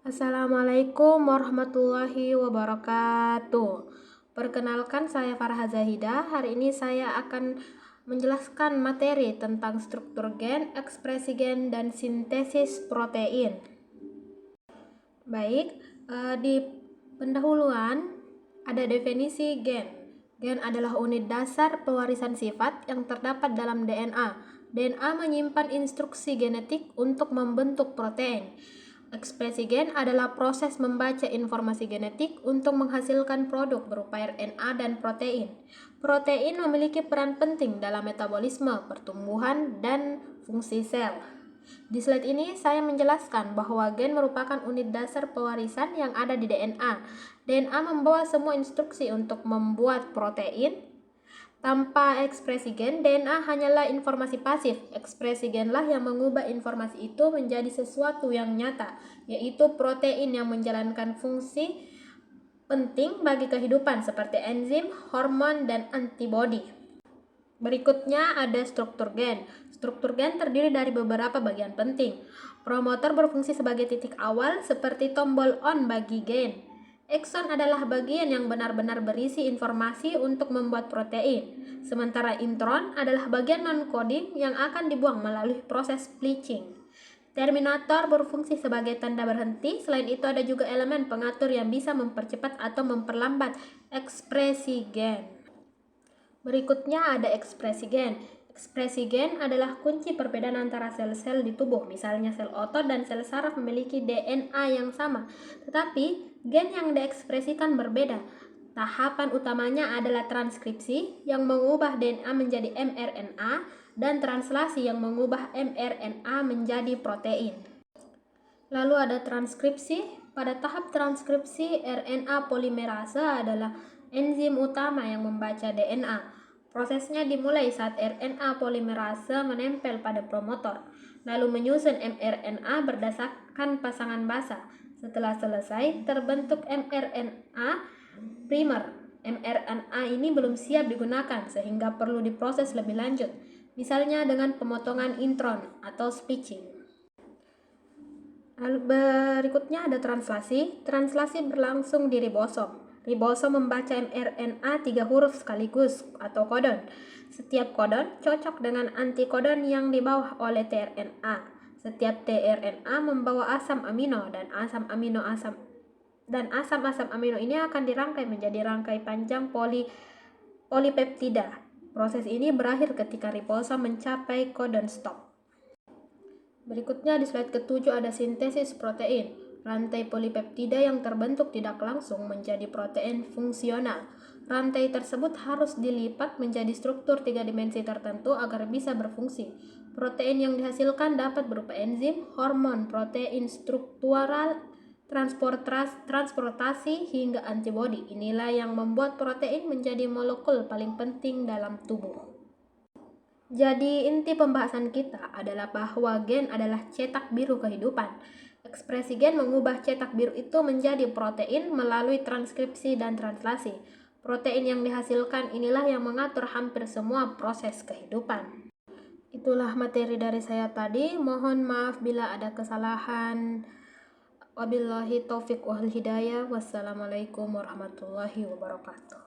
Assalamualaikum warahmatullahi wabarakatuh. Perkenalkan, saya Farha Zahidah. Hari ini saya akan menjelaskan materi tentang struktur gen, ekspresi gen, dan sintesis protein. Baik, di pendahuluan ada definisi gen. Gen adalah unit dasar pewarisan sifat yang terdapat dalam DNA. DNA menyimpan instruksi genetik untuk membentuk protein. Ekspresi gen adalah proses membaca informasi genetik untuk menghasilkan produk berupa RNA dan protein. Protein memiliki peran penting dalam metabolisme, pertumbuhan, dan fungsi sel. Di slide ini saya menjelaskan bahwa gen merupakan unit dasar pewarisan yang ada di DNA. DNA membawa semua instruksi untuk membuat protein. Tanpa ekspresi gen, DNA hanyalah informasi pasif. Ekspresi genlah yang mengubah informasi itu menjadi sesuatu yang nyata, yaitu protein yang menjalankan fungsi penting bagi kehidupan seperti enzim, hormon, dan antibodi. Berikutnya ada struktur gen. Struktur gen terdiri dari beberapa bagian penting. Promotor berfungsi sebagai titik awal seperti tombol on bagi gen. Ekson adalah bagian yang benar-benar berisi informasi untuk membuat protein. Sementara intron adalah bagian non-coding yang akan dibuang melalui proses splicing. Terminator berfungsi sebagai tanda berhenti. Selain itu ada juga elemen pengatur yang bisa mempercepat atau memperlambat ekspresi gen. Berikutnya ada ekspresi gen. Ekspresi gen adalah kunci perbedaan antara sel-sel di tubuh. Misalnya sel otot dan sel saraf memiliki DNA yang sama, tetapi gen yang diekspresikan berbeda. Tahapan utamanya adalah transkripsi yang mengubah DNA menjadi mRNA dan translasi yang mengubah mRNA menjadi protein. Lalu ada transkripsi. Pada tahap transkripsi, RNA polimerase adalah enzim utama yang membaca DNA. Prosesnya dimulai saat RNA polimerase menempel pada promotor, lalu menyusun mRNA berdasarkan pasangan basa. Setelah selesai, terbentuk mRNA primer. mRNA ini belum siap digunakan sehingga perlu diproses lebih lanjut, misalnya dengan pemotongan intron atau splicing. Lalu berikutnya ada translasi. Translasi berlangsung di ribosom. Ribosom membaca mRNA 3 huruf sekaligus atau kodon. Setiap kodon cocok dengan antikodon yang dibawa oleh tRNA. Setiap tRNA membawa asam amino dan asam asam amino ini akan dirangkai menjadi rangkai panjang polipeptida. Proses ini berakhir ketika ribosom mencapai codon stop. Berikutnya di slide ke-7 ada sintesis protein. Rantai polipeptida yang terbentuk tidak langsung menjadi protein fungsional. Rantai tersebut harus dilipat menjadi struktur 3 dimensi tertentu agar bisa berfungsi. Protein yang dihasilkan dapat berupa enzim, hormon, protein struktural, transportasi, hingga antibodi. Inilah yang membuat protein menjadi molekul paling penting dalam tubuh. Jadi inti pembahasan kita adalah bahwa gen adalah cetak biru kehidupan. Ekspresi gen mengubah cetak biru itu menjadi protein melalui transkripsi dan translasi. Protein yang dihasilkan inilah yang mengatur hampir semua proses kehidupan. Itulah materi dari saya tadi. Mohon maaf bila ada kesalahan. Wabillahi taufiq wal hidayah. Wassalamualaikum warahmatullahi wabarakatuh.